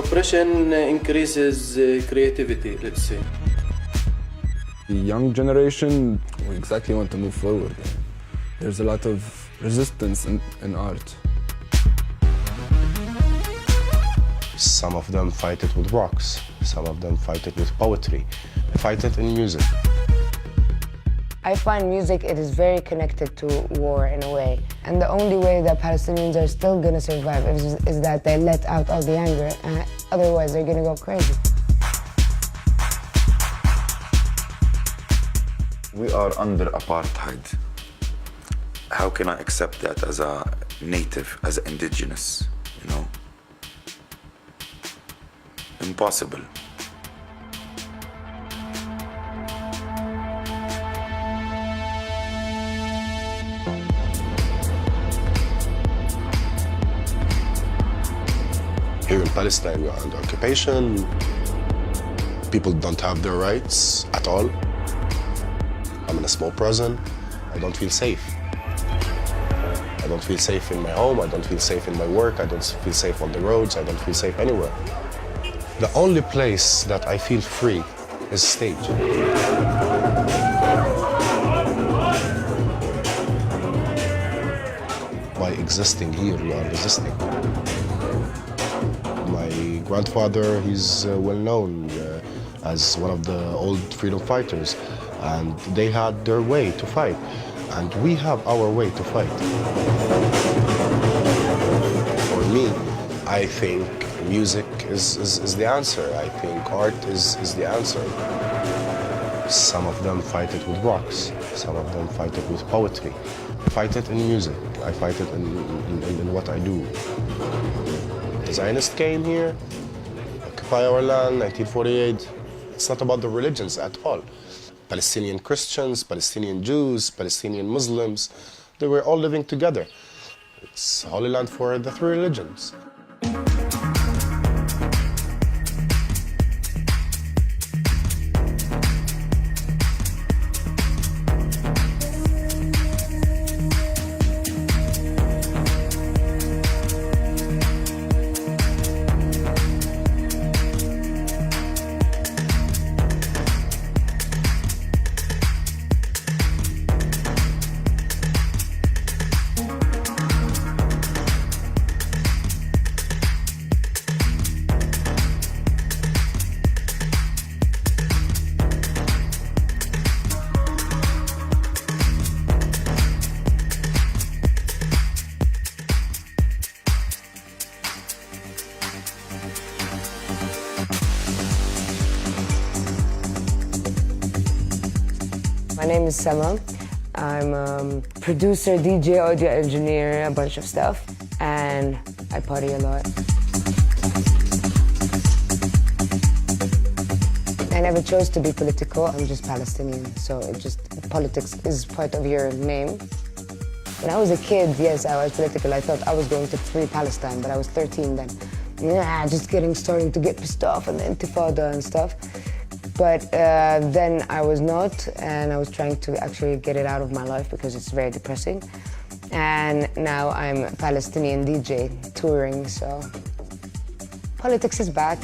oppression increases creativity, let's say. The young generation, we exactly want to move forward. There's a lot of resistance in art. Some of them fight it with rocks, some of them fight it with poetry, fight it in music. I find music, it is very connected to war in a way. And the only way that Palestinians are still gonna survive is that they let out all the anger, otherwise they're gonna go crazy. We are under apartheid. How can I accept that as a native, as indigenous, you know? Impossible. Here in Palestine, we are under occupation. People don't have their rights at all. I'm in a small prison. I don't feel safe. I don't feel safe in my home. I don't feel safe in my work. I don't feel safe on the roads. I don't feel safe anywhere. The only place that I feel free is stage. By existing here, we are resisting. My grandfather, he's well known as one of the old freedom fighters, and they had their way to fight, and we have our way to fight. For me, I think music is the answer. I think art is the answer. Some of them fight it with rocks, some of them fight it with poetry. I fight it in music, I fight it in what I do. The Zionists came here, occupy our land, 1948. It's not about the religions at all. Palestinian Christians, Palestinian Jews, Palestinian Muslims, they were all living together. It's Holy Land for the three religions. My name is Sema. I'm a producer, DJ, audio engineer, a bunch of stuff, and I party a lot. I never chose to be political, I'm just Palestinian, so politics is part of your name. When I was a kid, yes, I was political. I thought I was going to free Palestine, but I was 13 then. Starting to get pissed off and the Intifada and stuff. But then I was not, and I was trying to actually get it out of my life because it's very depressing. And now I'm a Palestinian DJ touring, so politics is back.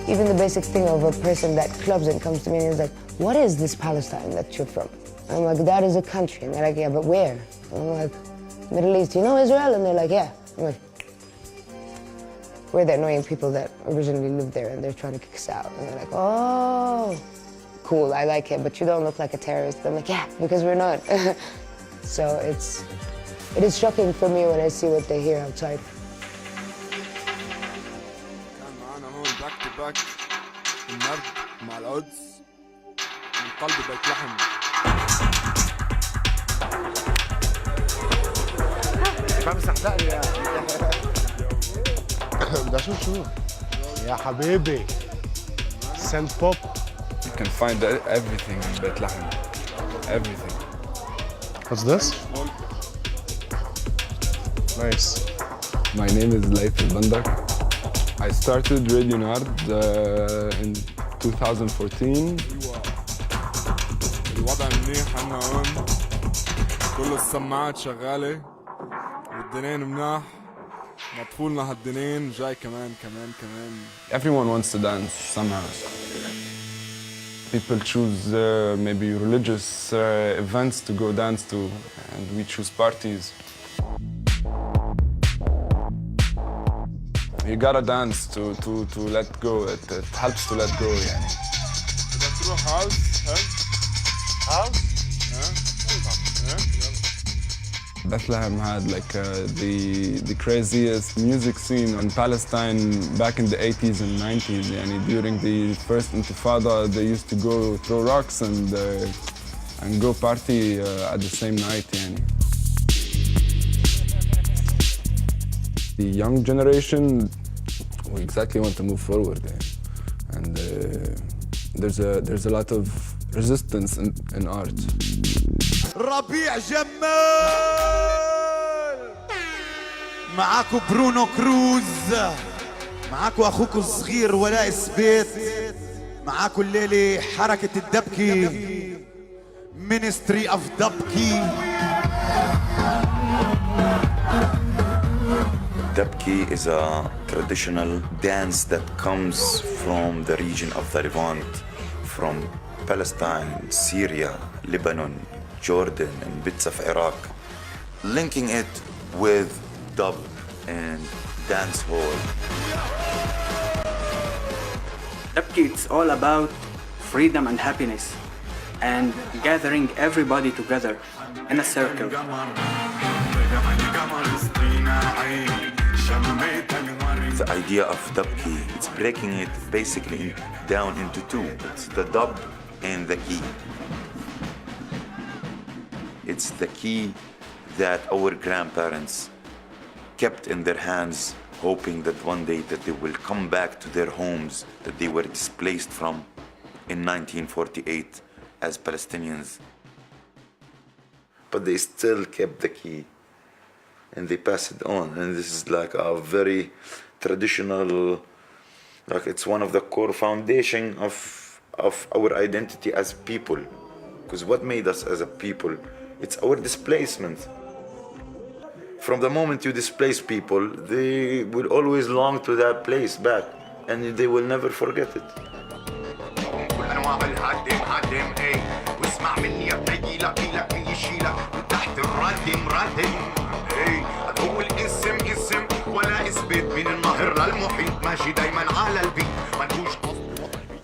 Even the basic thing of a person that clubs and comes to me and is like, what is this Palestine that you're from? I'm like, that is a country. And they're like, yeah, but where? And I'm like, Middle East, you know Israel? And they're like, yeah. I'm like, we're the annoying people that originally lived there and they're trying to kick us out. And they're like, oh, cool, I like it, but you don't look like a terrorist. I'm like, yeah, because we're not. So it is shocking for me when I see what they hear outside. كان معانا هون باك تو باك النرد مع القدس من قلب بيت لحم. بمسح دقني يا ده شو يا حبيبي سنت بوب. You can find everything in Bethlehem. Everything. What's this? Nice. My name is Laith Bandak. I started Radio Nard in 2014. الوضع منيح عنا هون كل السماعات شغالة والدنين مناح مطفولنا هالدنين جاي كمان. Everyone wants to dance somehow. People choose maybe religious events to go dance to, and we choose parties. You gotta dance to let go. It helps to let go. يعني. بدك تروح هاوس؟ Bethlehem had like the craziest music scene in Palestine back in the 80s and 90s. Yani, during the first Intifada, they used to go throw rocks and go party at the same night. Yani. The young generation, we exactly want to move forward, and there's a lot of resistance in art. ربيع جمال معاكو برونو كروز، معاكو اخوكو الصغير ولاء سبيت، معاكو الليلة حركة الدبكي Ministry of دبكي. Dabki is a traditional dance that comes from the region of the Levant, from Palestine, Syria, Lebanon, Jordan, and bits of Iraq, linking it with dub and dance hall. Dabki, it's all about freedom and happiness and gathering everybody together in a circle. The idea of dabki, it's breaking it basically down into two. It's the dub and the key. It's the key that our grandparents kept in their hands, hoping that one day that they will come back to their homes that they were displaced from in 1948 as Palestinians. But they still kept the key and they pass it on. And this is like a very traditional, like it's one of the core foundation of our identity as people. Because what made us as a people, it's our displacement. From the moment you displace people, they will always long to that place back, and they will never forget it.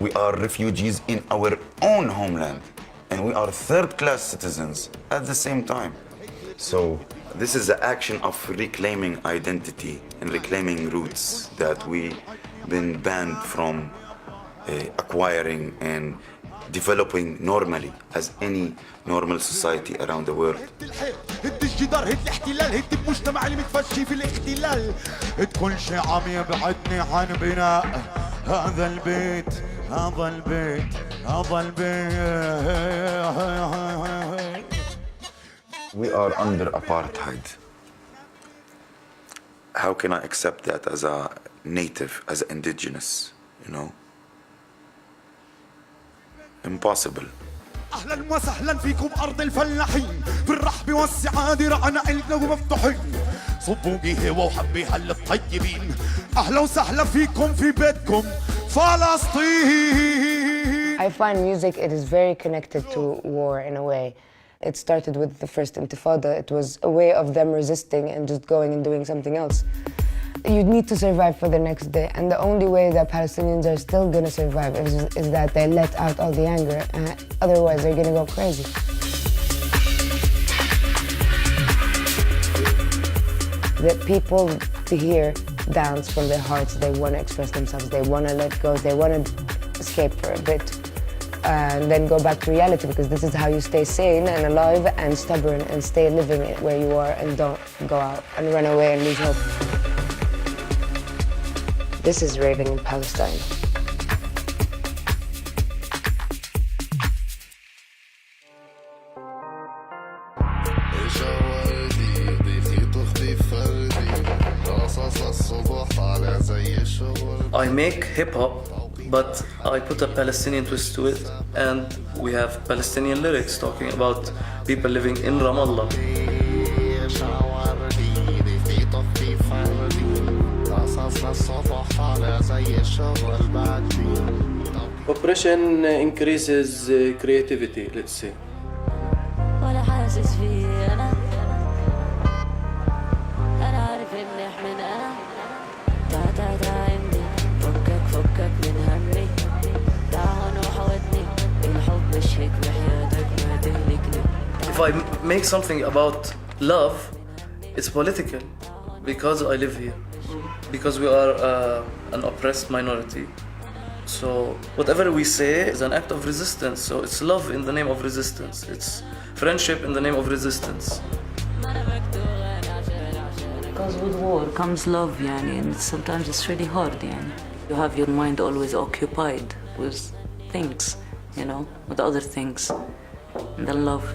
We are refugees in our own homeland, and we are third-class citizens at the same time. So this is the action of reclaiming identity and reclaiming roots that we've been banned from acquiring and developing normally as any normal society around the world. هد الجدار، هد الاحتلال، هد المجتمع اللي متفشي في الاختلال. هد كل شيء عم يبعدني عن بناء هذا البيت، هذا البيت، هذا البيت. We are under apartheid. How can I accept that as a native, as indigenous, you know? Impossible. اهلا وسهلا فيكم ارض الفلاحين، في الرحب والسعاده رعنا عيلنا ومفتوحين، صبوا قهوه وحبيها للطيبين، اهلا وسهلا فيكم في بيتكم فلسطين. I find music, it is very connected to war in a way. It started with the first Intifada. It was a way of them resisting and just going and doing something else. You need to survive for the next day, and the only way that Palestinians are still gonna survive is that they let out all the anger, otherwise they're gonna go crazy. The people here dance from their hearts. They want to express themselves, they want to let go, they want to escape for a bit and then go back to reality, because this is how you stay sane and alive and stubborn and stay living where you are and don't go out and run away and lose hope. This is Raving in Palestine. I make hip-hop, but I put a Palestinian twist to it, and we have Palestinian lyrics talking about people living in Ramallah. Oppression increases creativity, let's say. ولا حاسس فيه أنا عارف إني أحمل أنا تعال عندي فكك من همي تعال نروح ودني الحب مش هيك بحياتك ما تهلكني. If I make something about love, it's political because I live here, because we are an oppressed minority. So whatever we say is an act of resistance. So it's love in the name of resistance. It's friendship in the name of resistance. Because with war comes love, يعني, and sometimes it's really hard. يعني. You have your mind always occupied with things, you know, with other things, and then love.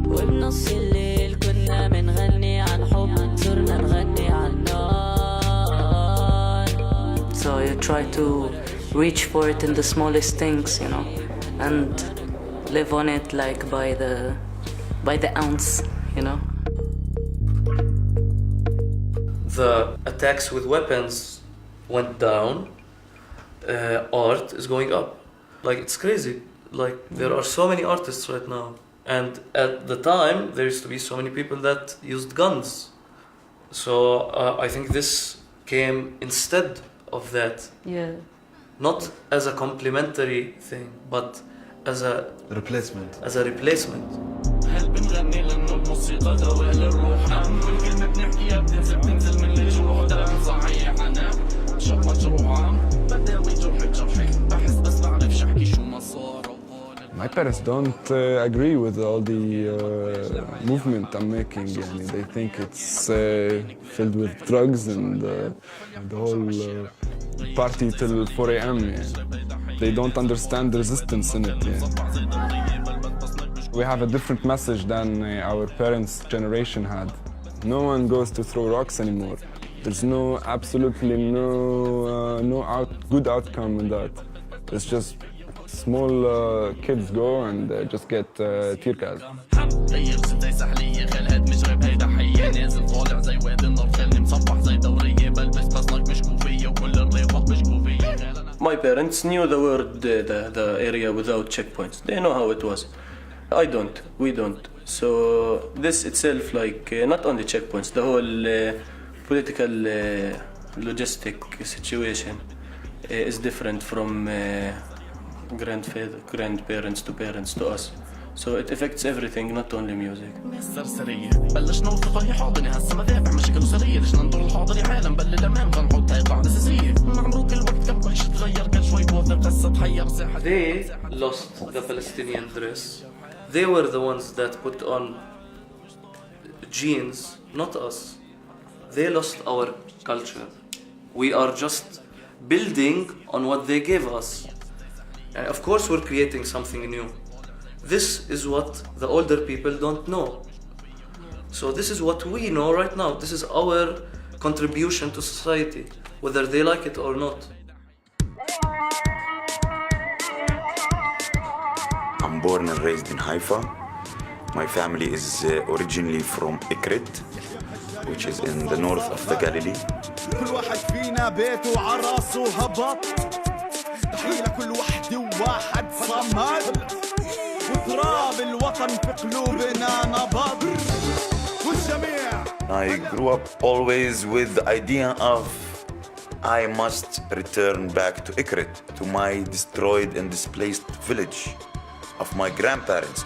وبنص الليل كنا بنغني عن حب صرنا نغني عن نار. So you try to reach for it in the smallest things, you know, and live on it like by the ounce, you know. The attacks with weapons went down. Art is going up. Like, it's crazy. Like, there are so many artists right now. And at the time, there used to be so many people that used guns. So I think this came instead of that. Yeah. Not as a complementary thing, but as a replacement. As a replacement. هل بنغني لأنه الموسيقى دواء للروح؟ كل كلمة بنحكيها بتنزل من الجروح. دم صحيح أنا شق مجروحة بداوي جرحي بحس بس بعرفش أحكي شو ما صار. My parents don't agree with all the movement I'm making. Yani, they think it's filled with drugs and the whole party till 4 a.m. Yani. They don't understand the resistance in it. Yani. We have a different message than our parents' generation had. No one goes to throw rocks anymore. There's absolutely no good outcome in that. It's just small kids go and just get tear gas. My parents knew the word, the area without checkpoints. They know how it was. I don't. We don't. So this itself, like, not only checkpoints, the whole political logistic situation is different from grandparents to parents to us. So it affects everything, not only music. بلشنا وثقة حاضنة هسه مذابح مشاكل أسرية ليش ننظر الحاضر يا عالم بل الأمام غنحط هاي قاعدة أساسية مع مرور الوقت كم كل شي تغير كل شوي بوضع قصة تحير ساحة. They lost the Palestinian dress. They were the ones that put on jeans, not us. They lost our culture. We are just building on what they gave us. And of course we're creating something new. This is what the older people don't know. So this is what we know right now. This is our contribution to society, whether they like it or not. I'm born and raised in Haifa. My family is originally from Ikrit, which is in the north of the Galilee. كل واحد فينا بيته وعراسه هبط تحية لكل وحدة وواحد صمد وتراب الوطن في قلوبنا نبض والجميع. I grew up always with the idea of I must return back to Ikrit, to my destroyed and displaced village of my grandparents.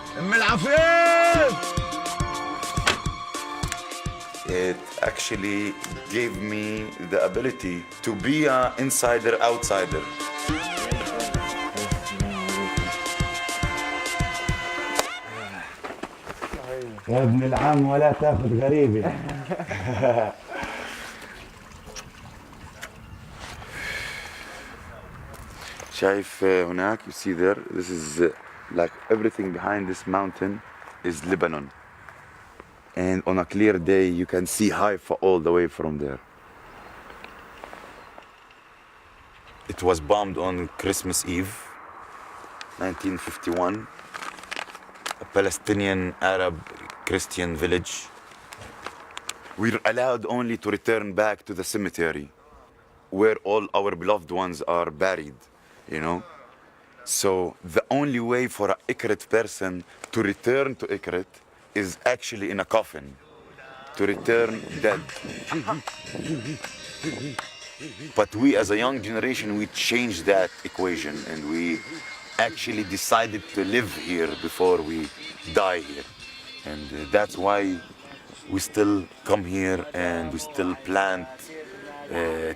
It actually gave me the ability to be an insider-outsider. يا ابن العم ولا تاخذ غريبة. شايف هناك, you see there, this is like everything behind this mountain is Lebanon. And on a clear day, you can see Haifa all the way from there. It was bombed on Christmas Eve, 1951. A Palestinian Arab Christian village. We're allowed only to return back to the cemetery where all our beloved ones are buried, you know? So the only way for an Ikrit person to return to Ikrit is actually in a coffin, to return dead. But we as a young generation, we changed that equation and we actually decided to live here before we die here. And that's why we still come here and we still plant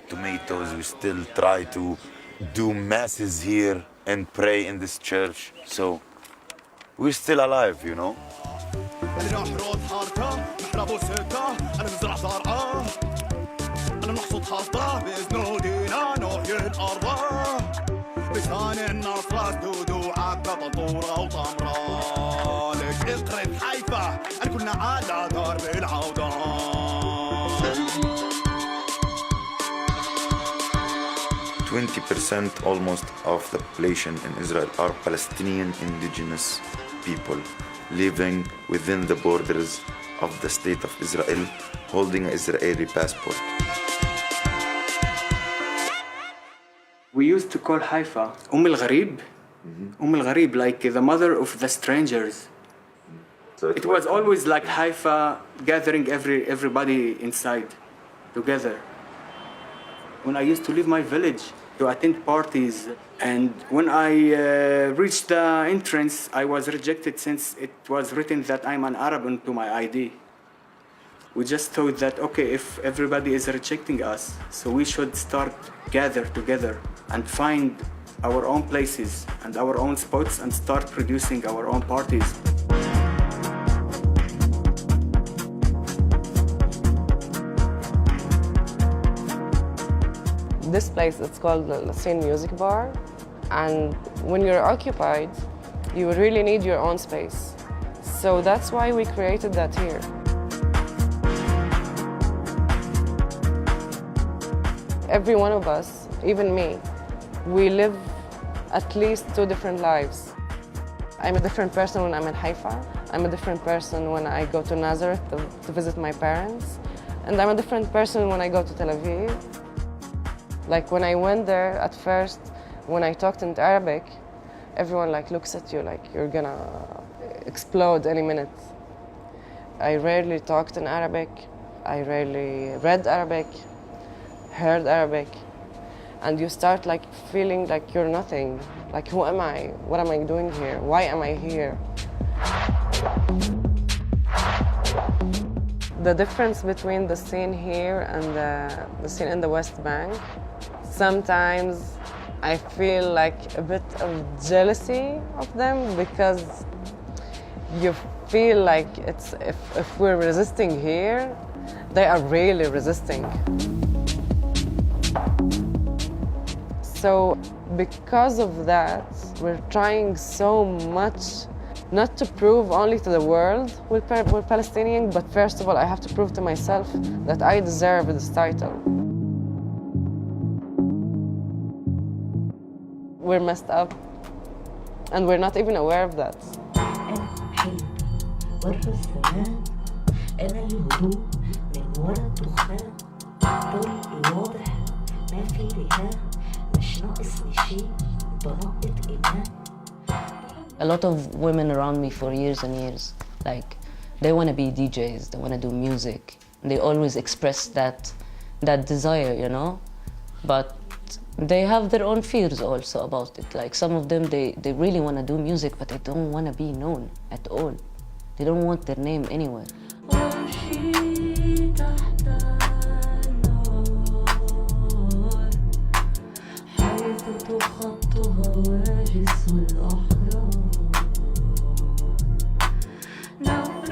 tomatoes. We still try to do masses here and pray in this church. So we're still alive, you know. بسان النصر دودو عقب طورة وطمرة لك اقرب حيفا الكلنا على درب العودة 20% almost of the population in Israel are Palestinian indigenous people living within the borders of the state of Israel, holding an Israeli passport. We used to call Haifa al-Gharib, al-Gharib, like the mother of the strangers. So it was always like Haifa gathering everybody inside together. When I used to leave my village to attend parties, and when I reached the entrance, I was rejected since it was written that I'm an Arab into my ID. We just thought that, okay, if everybody is rejecting us, so we should start gather together and find our own places and our own spots and start producing our own parties. This place, it's called the Scene Music Bar, and when you're occupied, you really need your own space. So that's why we created that here. Every one of us, even me, we live at least 2 different lives. I'm a different person when I'm in Haifa. I'm a different person when I go to Nazareth to visit my parents. And I'm a different person when I go to Tel Aviv. Like when I went there at first, when I talked in Arabic, everyone looks at you like you're gonna explode any minute. I rarely talked in Arabic. I rarely read Arabic, heard Arabic. And you start feeling like you're nothing. Like, who am I? What am I doing here? Why am I here? The difference between the scene here and the scene in the West Bank, sometimes I feel like a bit of jealousy of them because you feel like if we're resisting here, they are really resisting. So because of that, we're trying so much not to prove only to the world we're Palestinian, but first of all, I have to prove to myself that I deserve this title. We're messed up, and we're not even aware of that. A lot of women around me for years and years, they want to be DJs, they want to do music. They always express that desire, you know? But they have their own fears also about it. Some of them, they really want to do music, but they don't want to be known at all. They don't want their name anywhere.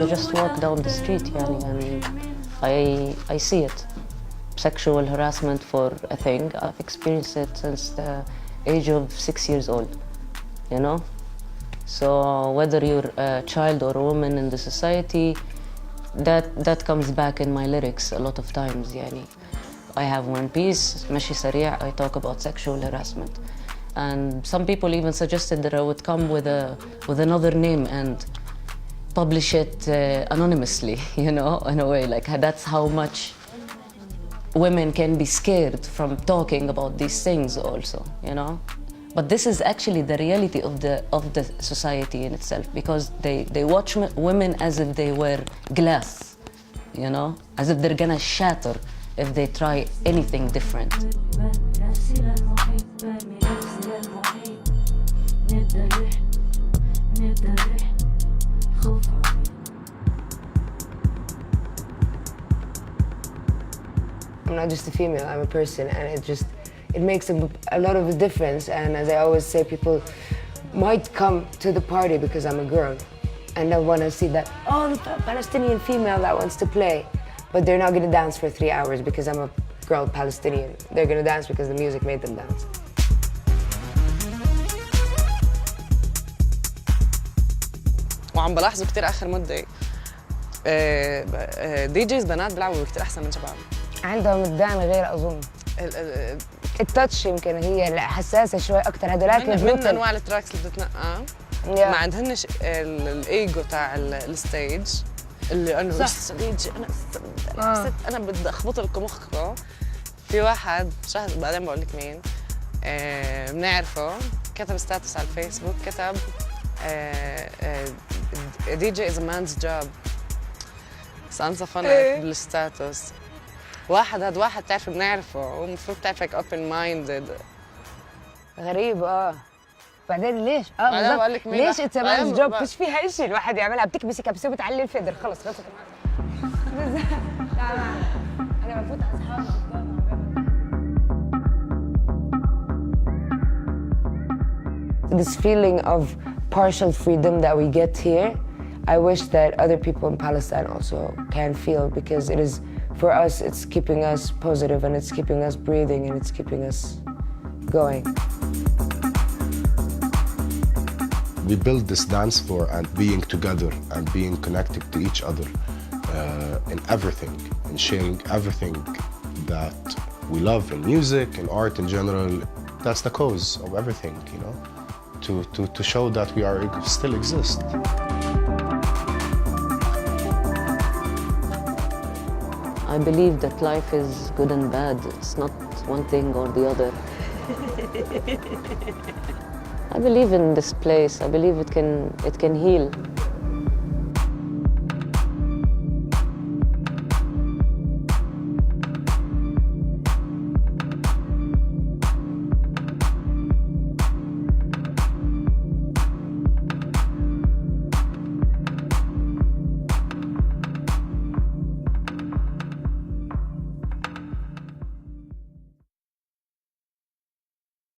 You just walk down the street, and I see it. Sexual harassment for a thing. I've experienced it since the age of 6 years old, you know? So whether you're a child or a woman in the society, that comes back in my lyrics a lot of times, يعني. I have one piece, مشي سريع, I talk about sexual harassment. And some people even suggested that I would come with another name and publish it anonymously, you know, in a way. Like that's how much women can be scared from talking about these things also, you know. But this is actually the reality of the society in itself, because they watch women as if they were glass, you know, as if they're gonna shatter if they try anything different. I'm not just a female, I'm a person, and it makes a lot of a difference. And as I always say, people might come to the party because I'm a girl, and they want to see that, oh, the Palestinian female that wants to play. But they're not gonna dance for 3 hours because I'm a girl Palestinian. They're gonna dance because the music made them dance. وعم بلاحظه كتير آخر مدة دي جيز بنات بيلعبوا كتير أحسن من شباب. عندهم الدعم غير أظن. التاتش يمكن هي حساسة شوي أكتر، هدولاك من أنواع التراكس اللي بتتنقى ما عندهنش الإيجو تاع الستيج اللي أنا الستيج أنا بدي أخبط لكم مخكم. في واحد شاهد بعدين بقول لك مين بنعرفه، كتب ستاتس على الفيسبوك، كتب DJ is a man's job. بس أنسى فنك بالستاتس. واحد تعرف بنعرفه، هو المفروض تعرفك open minded. غريب بعدين ليش؟ بعدين بقول لك مين ليش اتس مان's جوب؟ مش فيها شيء الواحد يعملها، بتكبسي كبسه وبتعلي الفدر، خلص خلصت. انا بفوت اصحابي. This feeling of partial freedom that we get here, I wish that other people in Palestine also can feel, because it is, for us, it's keeping us positive and it's keeping us breathing and it's keeping us going. We build this dance for and being together and being connected to each other in everything, and sharing everything that we love in music and art in general. That's the cause of everything, you know, to show that we still exist. I believe that life is good and bad. It's not one thing or the other. I believe in this place. I believe it can heal.